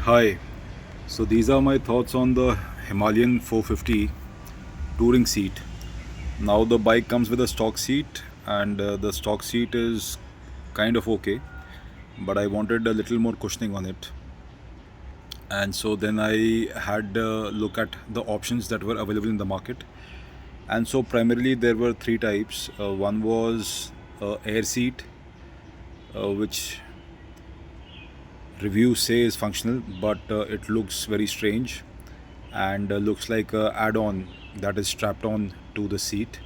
Hi, so these are my thoughts on the Himalayan 450 touring seat. Now, the bike comes with a stock seat, and the stock seat is kind of okay, but I wanted a little more cushioning on it. And so then I had a look at the options that were available in the market. And so, primarily, there were three types. One was air seat, which reviews say is functional, but it looks very strange and looks like a add-on that is strapped on to the seat.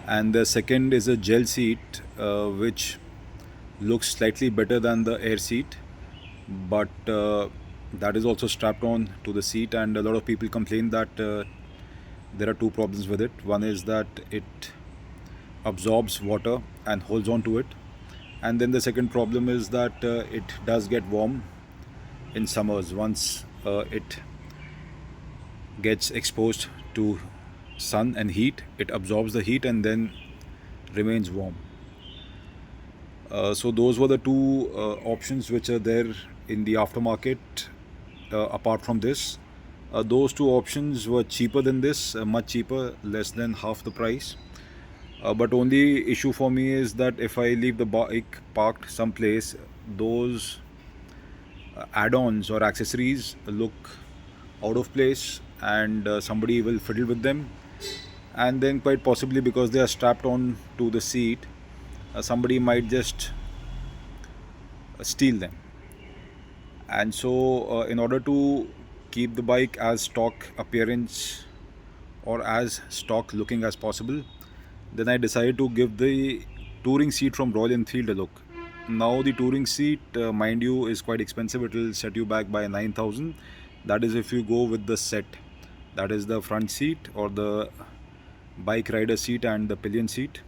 And the second is a gel seat, which looks slightly better than the air seat, but that is also strapped on to the seat. And a lot of people complain that there are two problems with it. One is that it absorbs water and holds on to it, and then the second problem is that it does get warm in summers. Once it gets exposed to sun and heat, it absorbs the heat and then remains warm. So those were the two options which are there in the aftermarket. Apart from this, those two options were cheaper than this, much cheaper, less than half the price. But only issue for me is that if I leave the bike parked someplace, those add-ons or accessories look out of place, and somebody will fiddle with them, and then quite possibly because they are strapped on to the seat, somebody might just steal them. And so in order to keep the bike as stock appearance or as stock looking as possible, then I decided to give the touring seat from Royal Enfield a look. Now the touring seat, mind you, is quite expensive. It will set you back by 9,000. That is if you go with the set. That is the front seat or the bike rider seat and the pillion seat.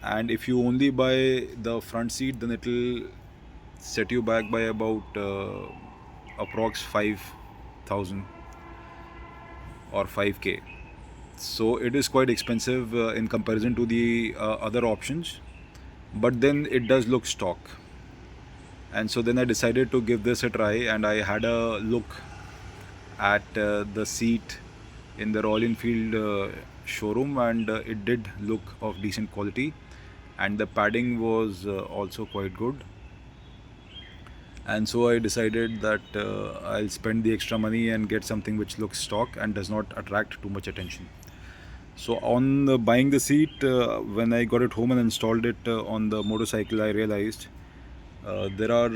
And if you only buy the front seat, then it will set you back by about approx 5,000 or 5k. So it is quite expensive in comparison to the other options, but then it does look stock. And so then I decided to give this a try, and I had a look at the seat in the Royal Enfield showroom, and it did look of decent quality, and the padding was also quite good. And so I decided that I'll spend the extra money and get something which looks stock and does not attract too much attention. So on buying the seat, when I got it home and installed it on the motorcycle, I realized there are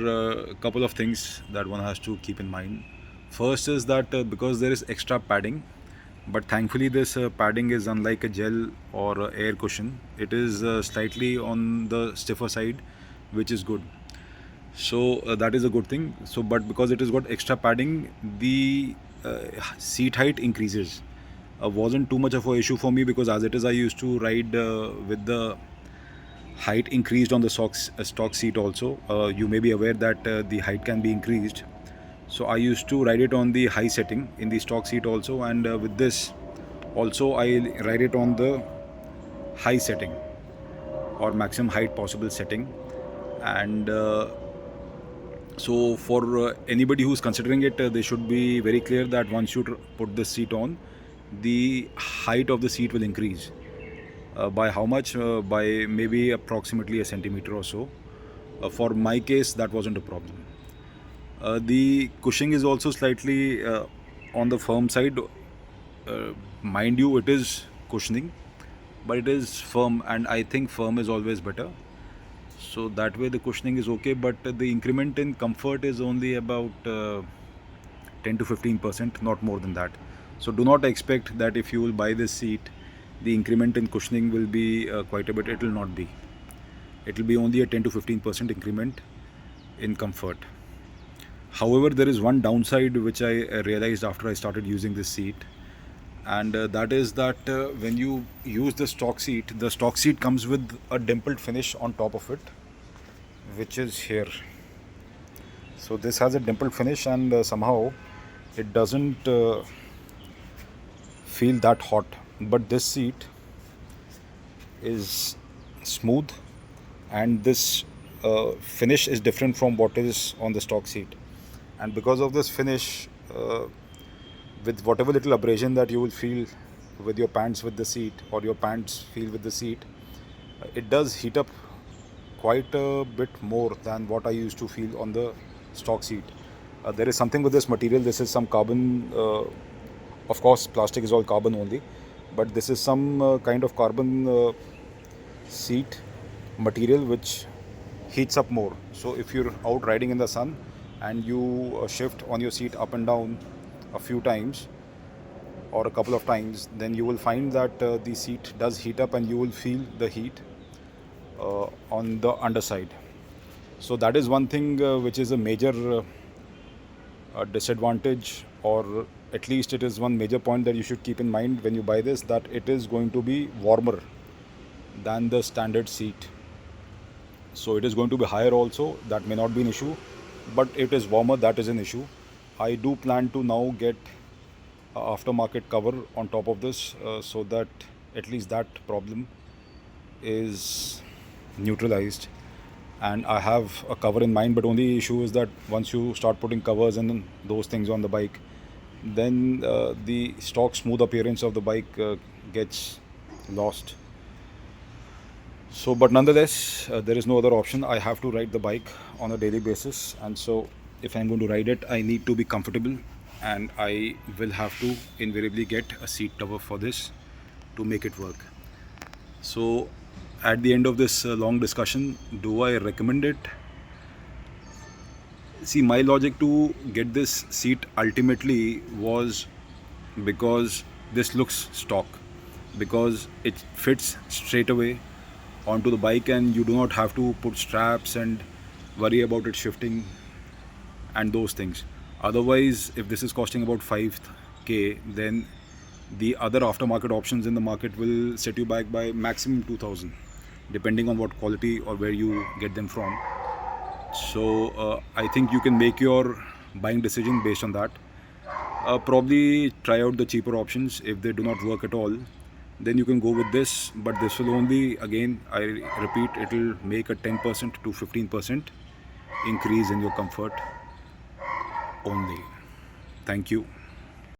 a couple of things that one has to keep in mind. First is that because there is extra padding, but thankfully this padding is unlike a gel or air cushion. It is slightly on the stiffer side, which is good. So that is a good thing. So, but because it has got extra padding, the seat height increases. Wasn't too much of an issue for me because as it is, I used to ride with the height increased on the stock seat also. You may be aware that the height can be increased. So I used to ride it on the high setting in the stock seat also, and with this also I ride it on the high setting or maximum height possible setting. And so for anybody who's considering it, they should be very clear that once you put the seat on, the height of the seat will increase. By how much? By maybe approximately a centimeter or so. For my case, that wasn't a problem. The cushioning is also slightly on the firm side. Mind you, it is cushioning, but it is firm, and I think firm is always better. So that way the cushioning is okay, but the increment in comfort is only about 10 to 15%, not more than that. So do not expect that if you will buy this seat, the increment in cushioning will be quite a bit. It will not be. It will be only a 10 to 15% increment in comfort. However, there is one downside which I realized after I started using this seat, and that is that when you use the stock seat comes with a dimpled finish on top of it, which is here. So this has a dimpled finish, and somehow it doesn't feel that hot. But this seat is smooth, and this finish is different from what is on the stock seat. and because of this finish, with whatever little abrasion that you will feel with your pants with the seat, or your pants feel with the seat, it does heat up quite a bit more than what I used to feel on the stock seat. There is something with this material. This is some carbon. Of course, plastic is all carbon only, but this is some kind of carbon seat material which heats up more. So if you're out riding in the sun and you shift on your seat up and down a few times or a couple of times, then you will find that the seat does heat up and you will feel the heat on the underside. So that is one thing which is a major disadvantage, or at least it is one major point that you should keep in mind when you buy this, that it is going to be warmer than the standard seat. So it is going to be higher also, that may not be an issue, but it is warmer, that is an issue. I do plan to now get a aftermarket cover on top of this, so that at least that problem is neutralized, and I have a cover in mind. But only issue is that once you start putting covers and those things on the bike, then the stock smooth appearance of the bike gets lost. So, but nonetheless, there is no other option. I have to ride the bike on a daily basis, and so if I'm going to ride it, I need to be comfortable, and I will have to invariably get a seat cover for this to make it work. So, at the end of this long discussion, do I recommend it? See, my logic to get this seat ultimately was because this looks stock, because it fits straight away onto the bike and you do not have to put straps and worry about it shifting and those things. Otherwise, if this is costing about 5k, then the other aftermarket options in the market will set you back by maximum 2000, depending on what quality or where you get them from. So I think you can make your buying decision based on that. Probably try out the cheaper options. If they do not work at all, then you can go with this, but this will only, again I repeat, it will make a 10% to 15% increase in your comfort only. Thank you.